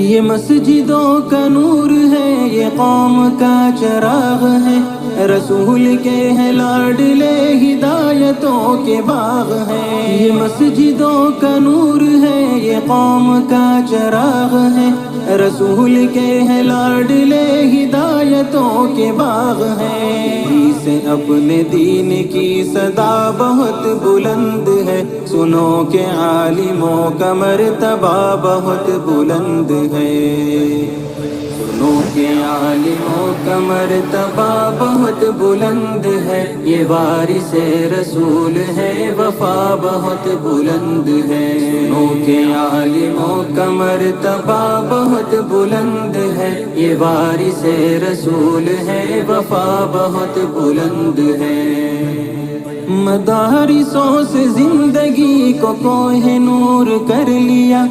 یہ مسجدوں کا نور ہے، یہ قوم کا چراغ ہے، رسول کے ہیں لاڈلے ہدایتوں کے باغ ہیں۔ یہ مسجدوں کا نور ہے، یہ قوم کا چراغ ہے، رسول کے ہیں لاڈلے ہدایتوں کے باغ ہیں۔ سے اپنے دین کی صدا بہت بلند ہے، سنو کہ عالموں کا مرتبہ بہت بلند ہے، سنو کہ عالموں کا مرتبہ بہت بلند ہے، یہ وارث رسول ہے، وفا بہت بلند ہے، سنو کہ عالموں کا مرتبہ بہت بلند ہے، یہ وارث رسول ہے، وفا بہت بلند ہے۔ مدارسوں سے زندگی کو کوہ نور کر لیا،